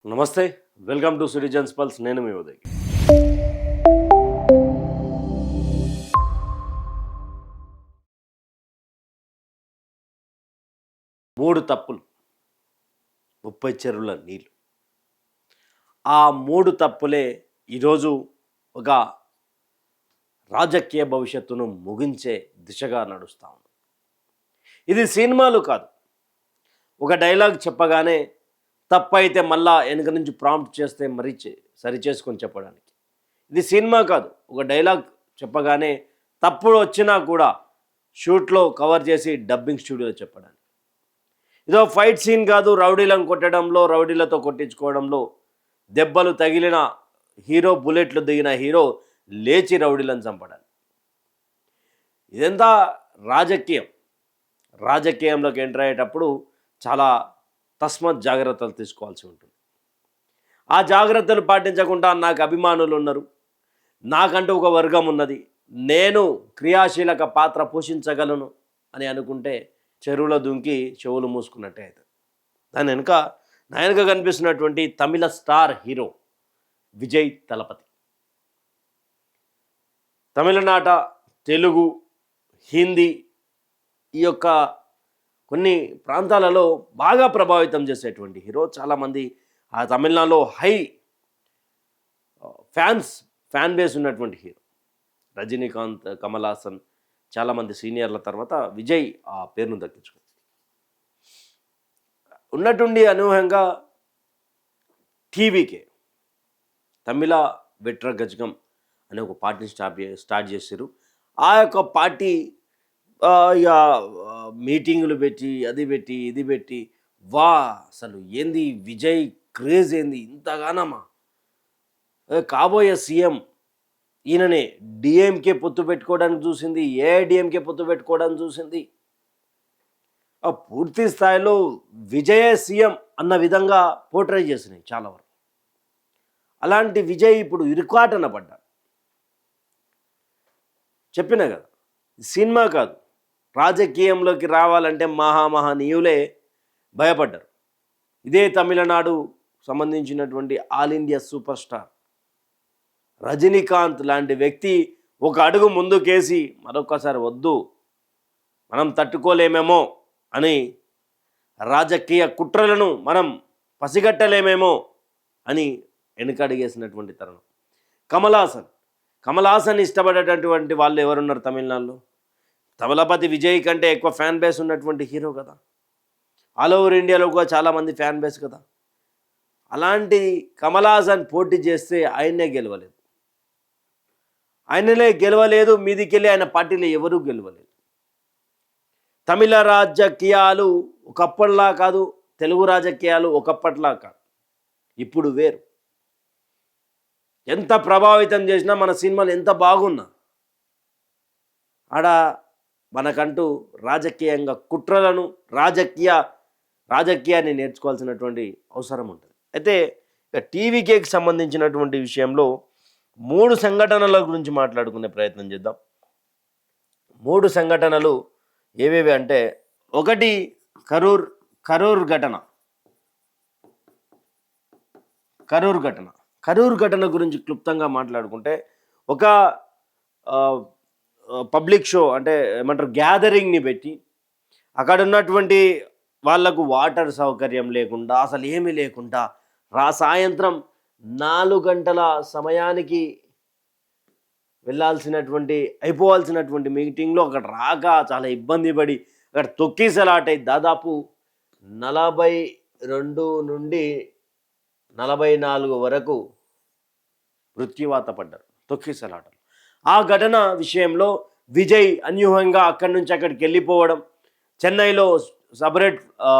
నమస్తే. Welcome to citizens pulse. నేను మీ ఉదయ్. 3 తప్పులు, 30 చెరువుల నీళ్ళు. ఆ 3 తప్పులే ఈరోజు ఒక రాజకీయ భవిష్యత్తును ముగించే దిశగా నడుస్తా ఉంది. ఇది సినిమాలు కాదు. ఒక డైలాగ్ చెప్పగానే తప్పైతే మళ్ళా వెనక నుంచి ప్రాంప్ట్ చేస్తే మరీ సరి చేసుకొని చెప్పడానికి. ఇది సినిమా కాదు. ఒక డైలాగ్ చెప్పగానే తప్పుడు వచ్చినా కూడా షూట్లో కవర్ చేసి డబ్బింగ్ స్టూడియోలో చెప్పడానికి. ఇదో ఫైట్ సీన్ కాదు. రౌడీలను కొట్టడంలో, రౌడీలతో కొట్టించుకోవడంలో దెబ్బలు తగిలిన హీరో, బుల్లెట్లు దిగిన హీరో లేచి రౌడీలను చంపడానికి. ఇదంతా రాజకీయం. రాజకీయంలోకి ఎంటర్ అయ్యేటప్పుడు చాలా తస్మత్ జాగ్రత్తలు తీసుకోవాల్సి ఉంటుంది. ఆ జాగ్రత్తలు పాటించకుండా నాకు అభిమానులు ఉన్నారు, నాకంటూ ఒక వర్గం ఉన్నది, నేను క్రియాశీలక పాత్ర పోషించగలను అని అనుకుంటే చెరువులో దుంకి చెవులు మూసుకున్నట్టే అవుతుంది. దాని వెనుక నా వెనుక కనిపిస్తున్నటువంటి తమిళ స్టార్ హీరో విజయ్ తలపతి. తమిళనాట, తెలుగు, హిందీ ఈ యొక్క కొన్ని ప్రాంతాలలో బాగా ప్రభావితం చేసేటువంటి హీరో. చాలామంది ఆ తమిళనాడులో హై ఫ్యాన్ బేస్ ఉన్నటువంటి హీరో. రజనీకాంత్, కమల్ హాసన్, చాలామంది సీనియర్ల తర్వాత విజయ్ ఆ పేరును దక్కించుకుంది. ఉన్నట్టుండి అనూహ్యంగా టీవీకే తమిళ వెట్రగజగం అనే ఒక పార్టీని స్టార్ట్ చేశారు. ఆ యొక్క పార్టీ ఇక మీటింగులు పెట్టి, అది పెట్టి, ఇది పెట్టి, అసలు ఏంది విజయ్ క్రేజ్ ఏంది ఇంతగానమా, కాబోయే సీఎం ఈయననే, డిఎంకే పొత్తు పెట్టుకోవడానికి చూసింది, ఏఐడిఎంకే పొత్తు పెట్టుకోవడానికి చూసింది. పూర్తి స్థాయిలో విజయ్ సీఎం అన్న విధంగా పోర్ట్రే చేసినాయి చాలా వరకు. అలాంటి విజయ్ ఇప్పుడు ఇరుకాటన పడ్డాడు. చెప్పినా కదా, సినిమా కాదు. రాజకీయంలోకి రావాలంటే మహామహనీయులే భయపడ్డారు. ఇదే తమిళనాడు సంబంధించినటువంటి all India super star Rajinikanth లాంటి వ్యక్తి ఒక అడుగు ముందుకేసి మరొకసారి వద్దు, మనం తట్టుకోలేమేమో అని, రాజకీయ కుట్రలను మనం పసిగట్టలేమేమో అని వెనుకడుగేసినటువంటి తరుణం. కమల్ హాసన్ ఇష్టపడేటటువంటి వాళ్ళు ఎవరున్నారు తమిళనాడులో? తలపతి విజయ్ కంటే ఎక్కువ ఫ్యాన్ బేస్ ఉన్నటువంటి హీరో కదా. ఆల్ ఓవర్ ఇండియాలో కూడా చాలామంది ఫ్యాన్ బేస్ కదా. అలాంటి కమల్ హాసన్ పోటీ చేస్తే ఆయన్నే గెలవలేదు. మీదికెళ్ళి ఆయన పార్టీలో ఎవరూ గెలవలేదు. తమిళ రాజకీయాలు ఒకప్పటిలా కాదు, తెలుగు రాజకీయాలు ఒకప్పటిలా కాదు, ఇప్పుడు వేరు. ఎంత ప్రభావితం చేసినా, మన సినిమాలు ఎంత బాగున్నా, ఆడ మనకంటూ రాజకీయంగా కుట్రలను, రాజకీయాన్ని నేర్చుకోవాల్సినటువంటి అవసరం ఉంటుంది. అయితే ఇక టీవీకేకి సంబంధించినటువంటి విషయంలో 3 సంఘటనల గురించి మాట్లాడుకునే ప్రయత్నం చేద్దాం. 3 సంఘటనలు ఏవేవి అంటే, ఒకటి కరూర్ ఘటన గురించి క్లుప్తంగా మాట్లాడుకుంటే, ఒక పబ్లిక్ షో అంటే ఏమంటారు, గ్యాదరింగ్ని పెట్టి అక్కడ ఉన్నటువంటి వాళ్లకు వాటర్ సౌకర్యం లేకుండా, అసలు ఏమీ లేకుండా, సాయంత్రం 4 గంటల సమయానికి అయిపోవాల్సినటువంటి మీటింగ్లో అక్కడ రాక చాలా ఇబ్బంది పడి అక్కడ తొక్కిసలాటై దాదాపు 42 నుండి 44 వరకు మృత్యువాత పడ్డారు తొక్కిసలాటలు. ఆ ఘటన విషయంలో విజయ్ అన్యూహంగా అక్కడి నుంచి అక్కడికి వెళ్ళిపోవడం, చెన్నైలో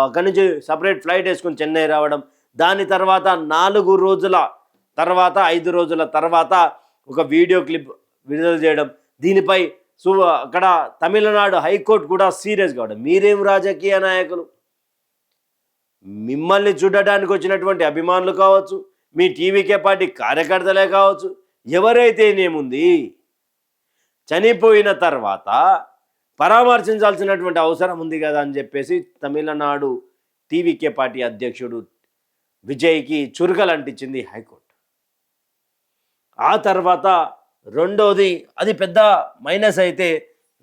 అక్కడి నుంచి సపరేట్ ఫ్లైట్ వేసుకొని చెన్నై రావడం, దాని తర్వాత 4 రోజుల తర్వాత 5 రోజుల తర్వాత ఒక వీడియో క్లిప్ విడుదల చేయడం. దీనిపై అక్కడ తమిళనాడు హైకోర్టు కూడా సీరియస్ కావడం. మీరేం రాజకీయ నాయకులు, మిమ్మల్ని చూడటానికి వచ్చినటువంటి అభిమానులు కావచ్చు, మీ టీవీకే పార్టీ కార్యకర్తలే కావచ్చు, ఎవరైతేనేముంది, చనిపోయిన తర్వాత పరామర్శించాల్సినటువంటి అవసరం ఉంది కదా అని చెప్పేసి తమిళనాడు టీవీకే పార్టీ అధ్యక్షుడు విజయ్కి చురకలు అంటించింది హైకోర్టు. ఆ తర్వాత రెండవది, అది పెద్ద మైనస్ అయితే,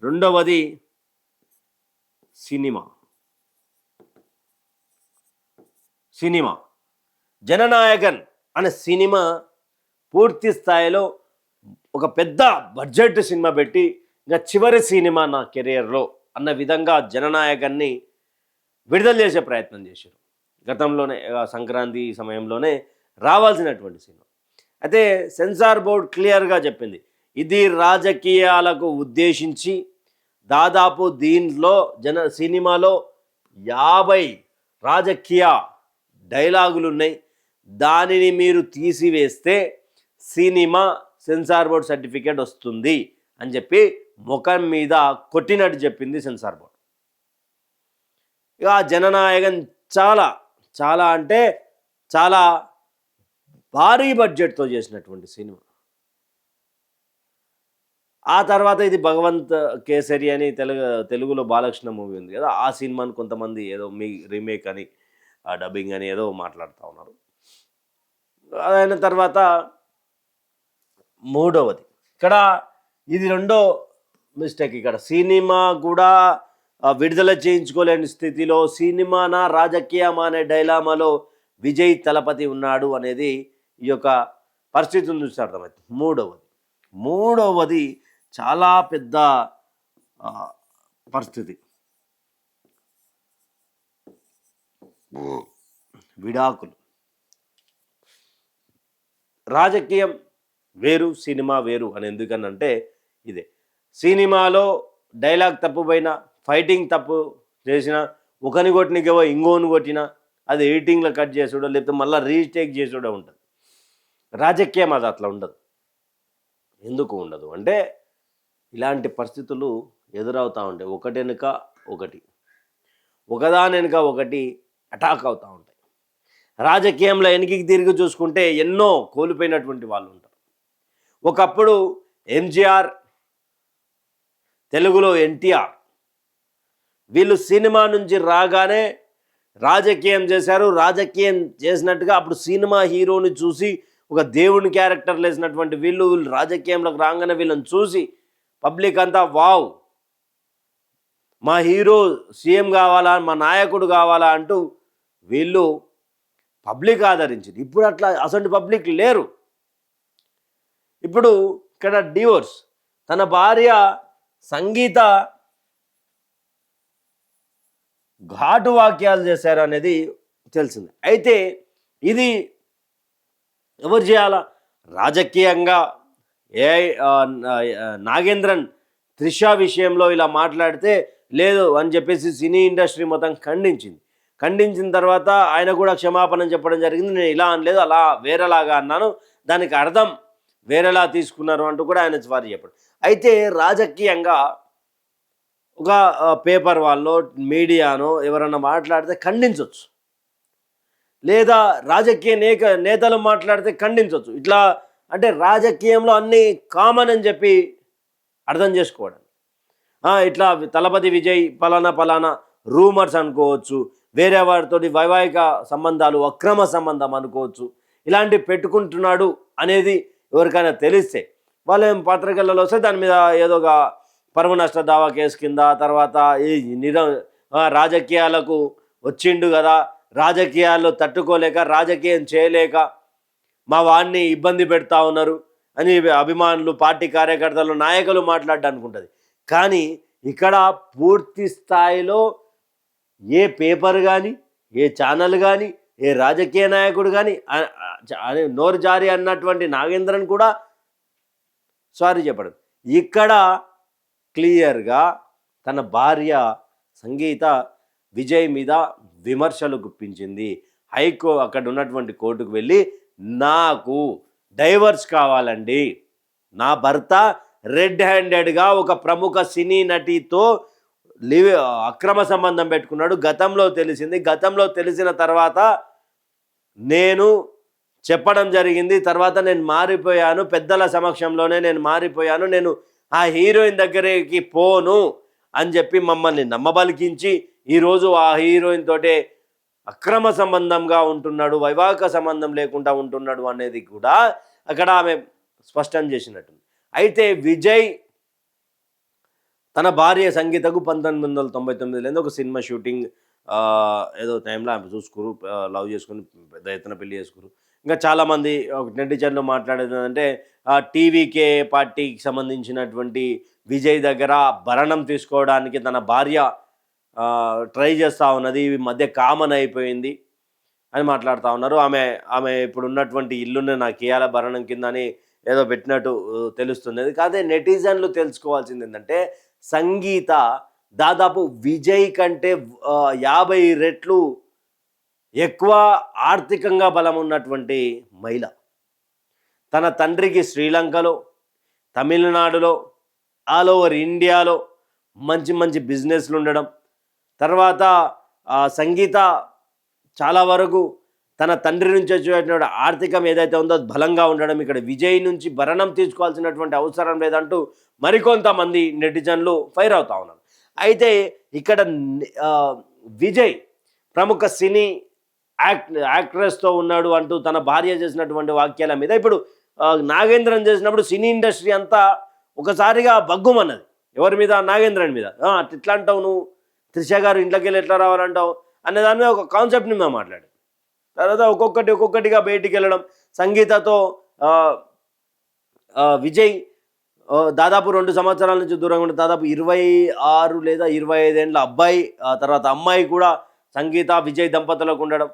రెండవది సినిమా సినిమా జననాయకన్ అనే సినిమా పూర్తి స్థాయిలో ఒక పెద్ద బడ్జెట్ సినిమా పెట్టి, ఇంకా చివరి సినిమా నా కెరియర్లో అన్న విధంగా జననాయకన్ని విడుదల చేసే ప్రయత్నం చేశారు. గతంలోనే సంక్రాంతి సమయంలోనే రావాల్సినటువంటి సినిమా. అయితే సెన్సార్ బోర్డ్ క్లియర్గా చెప్పింది, ఇది రాజకీయాలకు ఉద్దేశించి దాదాపు దీంట్లో సినిమాలో 50 రాజకీయ డైలాగులు ఉన్నాయి, దానిని మీరు తీసివేస్తే సినిమా సెన్సార్ బోర్డ్ సర్టిఫికేట్ వస్తుంది అని చెప్పి ముఖం మీద కొట్టినట్టు చెప్పింది సెన్సార్ బోర్డ్. ఇక జననాయకన్ చాలా చాలా అంటే చాలా భారీ బడ్జెట్తో చేసినటువంటి సినిమా. ఆ తర్వాత ఇది భగవంత్ కేసరి అని తెలుగులో బాలకృష్ణ మూవీ ఉంది కదా, ఆ సినిమాని కొంతమంది ఏదో మీ రీమేక్ అని డబ్బింగ్ అని ఏదో మాట్లాడుతూ ఉన్నారు. అయిన తర్వాత మూడవది, ఇక్కడ ఇది రెండో మిస్టేక్. ఇక్కడ సినిమా కూడా విడుదల చేయించుకోలేని స్థితిలో సినిమానా రాజకీయం అనే డైలామాలో విజయ్ తలపతి ఉన్నాడు అనేది ఈ యొక్క పరిస్థితులను చూసి అర్థమవుతుంది. మూడవది చాలా పెద్ద పరిస్థితి, విడాకులు. రాజకీయం వేరు, సినిమా వేరు అని ఎందుకనంటే ఇదే. సినిమాలో డైలాగ్ తప్పుపోయినా, ఫైటింగ్ తప్పు చేసిన, ఒకని కొట్టినకేవో ఇంకోని కొట్టినా అది ఎడిటింగ్లో కట్ చేసుడో లేకపోతే మళ్ళీ రీటేక్ చేసుడో ఉంటుంది. రాజకీయం అది అట్లా ఉండదు. ఎందుకు ఉండదు అంటే ఇలాంటి పరిస్థితులు ఎదురవుతూ ఉంటాయి. ఒకటి వెనుక ఒకటి, ఒకదాని వెనుక ఒకటి అటాక్ అవుతూ ఉంటాయి. రాజకీయంలో వెనక్కి తిరిగి చూసుకుంటే ఎన్నో కోల్పోయినటువంటి వాళ్ళు ఉంటారు. ఒకప్పుడు ఎంజీఆర్, తెలుగులో ఎన్టీఆర్, వీళ్ళు సినిమా నుంచి రాగానే రాజకీయం చేశారు. రాజకీయం చేసినట్టుగా అప్పుడు సినిమా హీరోని చూసి ఒక దేవుని క్యారెక్టర్ వేసినటువంటి వీళ్ళు రాజకీయంలోకి రాగానే వీళ్ళని చూసి పబ్లిక్ అంతా వావ్, మా హీరో సీఎం కావాలా, మా నాయకుడు కావాలా అంటూ వీళ్ళు పబ్లిక్ ఆదరించింది. ఇప్పుడు అట్లా అసలు పబ్లిక్ లేరు. ఇప్పుడు ఇక్కడ డివోర్స్, తన భార్య సంగీత ఘాటు వాక్యాలు చేశారు అనేది తెలిసింది. అయితే ఇది ఎవరు చేయాలా? రాజకీయంగా నాగేంద్రన్ త్రిష విషయంలో ఇలా మాట్లాడితే లేదు అని చెప్పేసి సినీ ఇండస్ట్రీ మొత్తం ఖండించిన తర్వాత ఆయన కూడా క్షమాపణ చెప్పడం జరిగింది. నేను ఇలా అనలేదు, అలా వేరేలాగా అన్నాను, దానికి అర్థం వేరేలా తీసుకున్నారు అంటూ కూడా ఆయన వారు చెప్పాడు. అయితే రాజకీయంగా ఒక పేపర్ వాళ్ళో మీడియానో ఎవరన్నా మాట్లాడితే ఖండించవచ్చు, లేదా రాజకీయ నేతలు మాట్లాడితే ఖండించవచ్చు. ఇట్లా అంటే రాజకీయంలో అన్నీ కామన్ అని చెప్పి అర్థం చేసుకోవడం. ఇట్లా తలపతి విజయ్ పలానా రూమర్స్ అనుకోవచ్చు, వేరే వారితో వైవాహిక సంబంధాలు, అక్రమ సంబంధం అనుకోవచ్చు, ఇలాంటివి పెట్టుకుంటున్నాడు అనేది ఎవరికైనా తెలిస్తే వాళ్ళు ఏం పత్రికలలో వస్తే దాని మీద ఏదోగా పరువు నష్ట దావా కేసు కింద, తర్వాత ఈ రాజకీయాలకు వచ్చిండు కదా, రాజకీయాల్లో తట్టుకోలేక రాజకీయం చేయలేక మా వాడిని ఇబ్బంది పెడతా ఉన్నారు అని అభిమానులు, పార్టీ కార్యకర్తలు, నాయకులు మాట్లాడడానికి ఉంటుంది. కానీ ఇక్కడ పూర్తి స్థాయిలో ఏ పేపర్ కానీ, ఏ ఛానల్ కానీ, ఏ రాజకీయ నాయకుడు కానీ నోరు జారీ అన్నటువంటి నాగేంద్రన్ కూడా సారీ చెప్పడం. ఇక్కడ క్లియర్గా తన భార్య సంగీత విజయ్ మీద విమర్శలు గుప్పించింది. అక్కడ ఉన్నటువంటి కోర్టుకు వెళ్ళి నాకు డైవర్స్ కావాలండి, నా భర్త రెడ్ హ్యాండెడ్గా ఒక ప్రముఖ సినీ నటితో అక్రమ సంబంధం పెట్టుకున్నాడు, గతంలో తెలిసింది. గతంలో తెలిసిన తర్వాత నేను చెప్పడం జరిగింది, తర్వాత నేను మారిపోయాను, పెద్దల సమక్షంలోనే నేను మారిపోయాను, నేను ఆ హీరోయిన్ దగ్గరికి పోను అని చెప్పి మమ్మల్ని నమ్మబలికించి ఈరోజు ఆ హీరోయిన్ తోటే అక్రమ సంబంధంగా ఉంటున్నాడు, వైవాహిక సంబంధం లేకుండా ఉంటున్నాడు అనేది కూడా అక్కడ ఆమె స్పష్టం చేసినట్టుంది. అయితే విజయ్ తన భార్య సంగీతకు 1999లో ఒక సినిమా షూటింగ్ ఏదో టైంలో ఆమె చూసుకురు, లవ్ చేసుకుని పెద్ద ఎత్తున పెళ్లి చేసుకురు. ఇంకా చాలామంది నెటిజన్లు మాట్లాడేది ఏంటంటే టీవీకే పార్టీకి సంబంధించినటువంటి విజయ్ దగ్గర భరణం తీసుకోవడానికి తన భార్య ట్రై చేస్తూ ఉన్నది, ఈ మధ్య కామన్ అయిపోయింది అని మాట్లాడుతూ ఉన్నారు. ఆమె ఆమె ఇప్పుడు ఉన్నటువంటి ఇల్లుని నాకు ఇయ్యాల భరణం కింద అని ఏదో పెట్టినట్టు తెలుస్తుంది. కాదే నెటిజన్లు తెలుసుకోవాల్సింది ఏంటంటే సంగీత దాదాపు విజయ్ కంటే 50 రెట్లు ఎక్కువ ఆర్థికంగా బలం ఉన్నటువంటి మహిళ. తన తండ్రికి శ్రీలంకలో, తమిళనాడులో, ఆల్ ఓవర్ ఇండియాలో మంచి మంచి బిజినెస్లు ఉండడం, తర్వాత సంగీత చాలా వరకు తన తండ్రి నుంచి వచ్చేటువంటి ఆర్థికం ఏదైతే ఉందో అది బలంగా ఉండడం, ఇక్కడ విజయ్ నుంచి భరణం తీసుకోవాల్సినటువంటి అవసరం లేదంటూ మరికొంతమంది నెటిజన్లు ఫైర్ అవుతా ఉన్నారు. అయితే ఇక్కడ విజయ్ ప్రముఖ సినీ యాక్ట్రెస్తో ఉన్నాడు అంటూ తన భార్య చేసినటువంటి వాక్యాల మీద ఇప్పుడు నాగేంద్రన్ చేసినప్పుడు సినీ ఇండస్ట్రీ అంతా ఒకసారిగా బగ్గుమన్నది. ఎవరి మీద? నాగేంద్రన్ మీద. ఇట్లా అంటావు నువ్వు, త్రిష గారు ఇంట్లోకి వెళ్ళి ఎట్లా రావాలంటావు అనే దాని మీద ఒక కాన్సెప్ట్ మీద మాట్లాడు. తర్వాత ఒక్కొక్కటిగా బయటికి వెళ్ళడం, సంగీతతో విజయ్ దాదాపు 2 సంవత్సరాల నుంచి దూరంగా ఉంటే దాదాపు 26 లేదా 25 ఏళ్ళ అబ్బాయి, తర్వాత అమ్మాయి కూడా సంగీత విజయ్ దంపతులకు ఉండడం,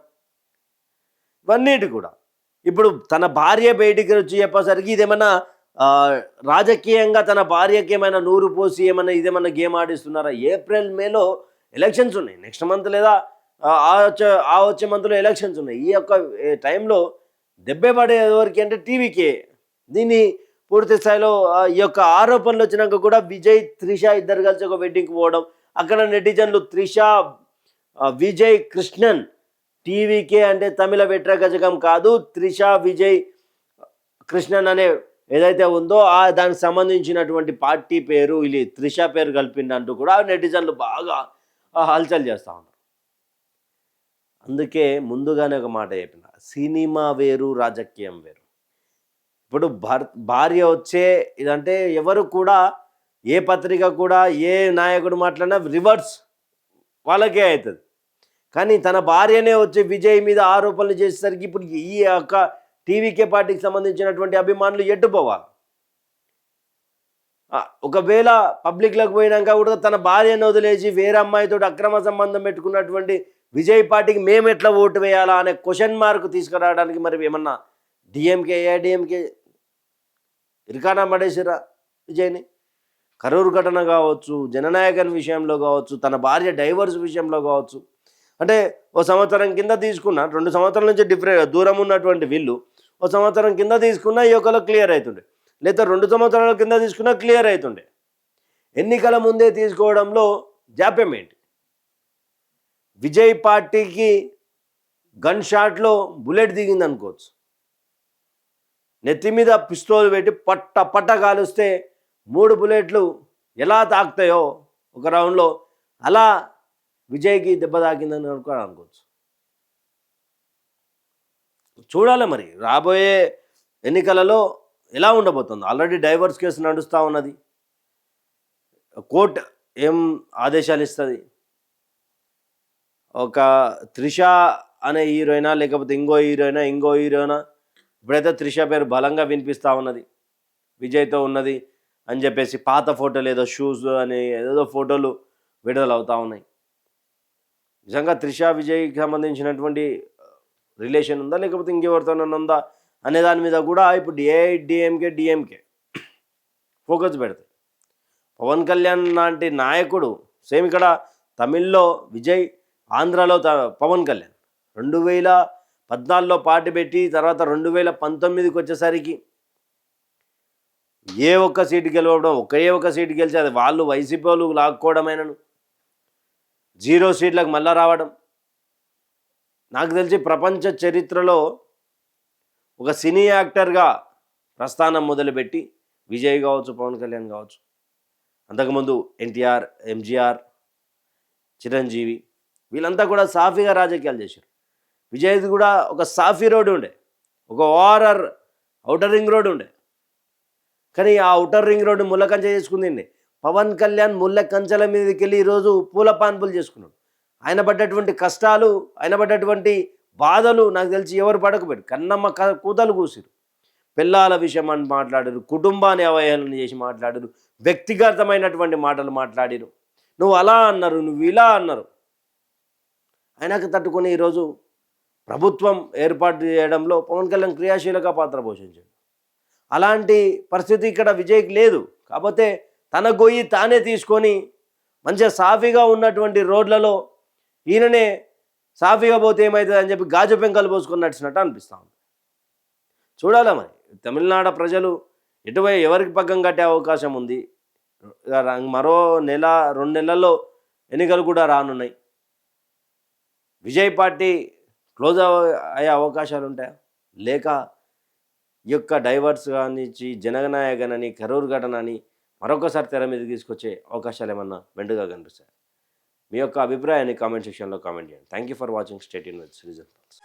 ఇవన్నిటి కూడా ఇప్పుడు తన భార్య బయటికి వచ్చి చెప్పేసరికి ఇదేమన్నా రాజకీయంగా తన భార్యకి ఏమైనా నూరు పోసి ఏమన్నా ఇదేమన్నా గేమ్ ఆడిస్తున్నారా? ఏప్రిల్ మేలో ఎలక్షన్స్ ఉన్నాయి, నెక్స్ట్ మంత్ లేదా వచ్చే మంత్లో ఎలక్షన్స్ ఉన్నాయి. ఈ యొక్క టైంలో దెబ్బే పడే ఎవరికి అంటే టీవీకే. దీన్ని పూర్తి స్థాయిలో ఈ యొక్క ఆరోపణలు వచ్చినాక కూడా విజయ్ త్రిష ఇద్దరు కలిసి ఒక వెడ్డింగ్కి పోవడం, అక్కడ నెటిజన్లు త్రిష విజయ్ కృష్ణన్, టీవీకే అంటే తమిళ వెట్రగజకం కాదు, త్రిష విజయ్ కృష్ణన్ అనే ఏదైతే ఉందో దానికి సంబంధించినటువంటి పార్టీ పేరు ఇది త్రిష పేరు కలిపిందంటూ కూడా నెటిజన్లు బాగా హల్చల్ చేస్తూ ఉన్నారు. అందుకే ముందుగానే ఒక మాట చెప్పిన, సినిమా వేరు, రాజకీయం వేరు. ఇప్పుడు భార్య వచ్చే ఇదంటే ఎవరు కూడా, ఏ పత్రిక కూడా, ఏ నాయకుడు మాట్లాడినా రివర్స్ వాళ్ళకే అవుతుంది. కానీ తన భార్యనే వచ్చి విజయ్ మీద ఆరోపణలు చేసేసరికి ఇప్పుడు ఈ యొక్క టీవీకే పార్టీకి సంబంధించినటువంటి అభిమానులు ఎట్టుపోవాలి. ఒకవేళ పబ్లిక్లోకి పోయినాక కూడా తన భార్యను వదిలేసి వేరే అమ్మాయితో అక్రమ సంబంధం పెట్టుకున్నటువంటి విజయ్ పార్టీకి మేము ఎట్లా ఓటు వేయాలా అనే క్వశ్చన్ మార్క్ తీసుకురావడానికి మరి ఏమన్నా డిఎంకే ఏఐడిఎంకే ఇరికానా పడేసిరా విజయ్ని? కరూరు ఘటన కావచ్చు, జననాయకన్ విషయంలో కావచ్చు, తన భార్య డైవర్స్ విషయంలో కావచ్చు, అంటే ఓ సంవత్సరం కింద తీసుకున్న, 2 సంవత్సరాల నుంచి దూరం ఉన్నటువంటి వీళ్ళు ఓ సంవత్సరం కింద తీసుకున్న ఈ ఒకలో క్లియర్ అవుతుండే, లేదా 2 సంవత్సరాల కింద తీసుకున్నా క్లియర్ అవుతుండే. ఎన్నికల ముందే తీసుకోవడంలో జాప్యం ఏంటి? విజయ్ పార్టీకి గన్ షాట్లో బుల్లెట్ దిగింది అనుకోవచ్చు. నెత్తి మీద పిస్తోల్ పెట్టి పట్ట కాలుస్తే 3 బుల్లెట్లు ఎలా తాకుతాయో ఒక రౌండ్లో, అలా విజయ్కి దెబ్బ తాకిందని అనుకోవచ్చు. చూడాలి మరి రాబోయే ఎన్నికలలో ఎలా ఉండబోతుందో. ఆల్రెడీ డైవర్స్ కేసు నడుస్తూ ఉన్నది, కోర్టు ఏం ఆదేశాలు ఇస్తుంది? ఒక త్రిష అనే హీరోయినా లేకపోతే ఇంకో హీరోయినా ఇప్పుడైతే త్రిష పేరు బలంగా వినిపిస్తూ ఉన్నది, విజయ్తో ఉన్నది అని చెప్పేసి పాత ఫోటోలు ఏదో షూస్ అని ఏదో ఫోటోలు విడుదల అవుతూ ఉన్నాయి. నిజంగా త్రిష విజయ్కి సంబంధించినటువంటి రిలేషన్ ఉందా లేకపోతే ఇంకెవరితోనన్నా ఉందా అనే దాని మీద కూడా ఇప్పుడు డిఎంకే ఫోకస్ పెడతాయి. పవన్ కళ్యాణ్ లాంటి నాయకుడు, సేమ్ ఇక్కడ తమిళ్లో విజయ్, ఆంధ్రాలో పవన్ కళ్యాణ్ 2014లో పార్టీ పెట్టి తర్వాత 2019కి వచ్చేసరికి ఏ ఒక్క సీటు గెలవడం, ఒక్క సీటు గెలిచి అది వాళ్ళు వైసీపీ వాళ్ళు లాక్కోవడమైనను, 0 సీట్లకు మళ్ళా రావడం. నాకు తెలిసి ప్రపంచ చరిత్రలో ఒక సినీ యాక్టర్గా ప్రస్థానం మొదలుపెట్టి విజయ్ కావచ్చు, పవన్ కళ్యాణ్ కావచ్చు, అంతకుముందు ఎన్టీఆర్, ఎంజీఆర్, చిరంజీవి, వీళ్ళంతా కూడా సాఫీగా రాజకీయాలు చేశారు. విజయ్ది కూడా ఒక సాఫీ రోడ్డు ఉండే, ఒక ఓఆర్ఆర్ ఔటర్ రింగ్ రోడ్డు ఉండే. కానీ ఆ ఔటర్ రింగ్ రోడ్డు ముళ్ళ కంచె చేసుకుందండి. పవన్ కళ్యాణ్ ముళ్ళ కంచెల మీదకి వెళ్ళి ఈరోజు పూల పాన్పులు చేసుకున్నాడు. ఆయన పడ్డటువంటి కష్టాలు, ఆయన పడ్డటువంటి బాధలు నాకు తెలిసి ఎవరు పడకపోయారు. కన్నమ్మ కూతలు కూసిరు. పిల్లల విషయం అని మాట్లాడారు, కుటుంబాన్ని అవహేళన చేసి మాట్లాడారు, వ్యక్తిగతమైనటువంటి మాటలు మాట్లాడారు. నువ్వు అలా అన్నారు, నువ్వు ఇలా అన్నారు. ఆయనకు తట్టుకొని ఈరోజు ప్రభుత్వం ఏర్పాటు చేయడంలో పవన్ కళ్యాణ్ క్రియాశీలక పాత్ర పోషించాడు. అలాంటి పరిస్థితి ఇక్కడ విజయ్కి లేదు. కాకపోతే తన గొయ్యి తానే తీసుకొని మంచిగా సాఫీగా ఉన్నటువంటి రోడ్లలో ఈయననే సాఫీగా పోతే ఏమవుతుంది అని చెప్పి గాజు పెంకలు పోసుకొని నడిచినట్టు అనిపిస్తూ ఉంది. చూడాలా మరి తమిళనాడు ప్రజలు ఎవరికి పగ్గం కట్టే అవకాశం ఉంది. మరో నెల 2 నెలల్లో ఎన్నికలు కూడా రానున్నాయి. విజయ్ పార్టీ క్లోజ్ అయ్యే అవకాశాలు ఉంటాయా, లేక ఈ యొక్క డైవర్స్ కానిచ్చి జననాయకనని కరూర్ ఘటనని మరొకసారి తెర మీద తీసుకొచ్చే అవకాశాలు ఏమన్నా మెండుగా కనిపిస్తాయి? మీ యొక్క అభిప్రాయాన్ని కామెంట్ సెక్షన్లో కామెంట్ చేయండి. Thank you for watching. Stay tuned with citizen talks.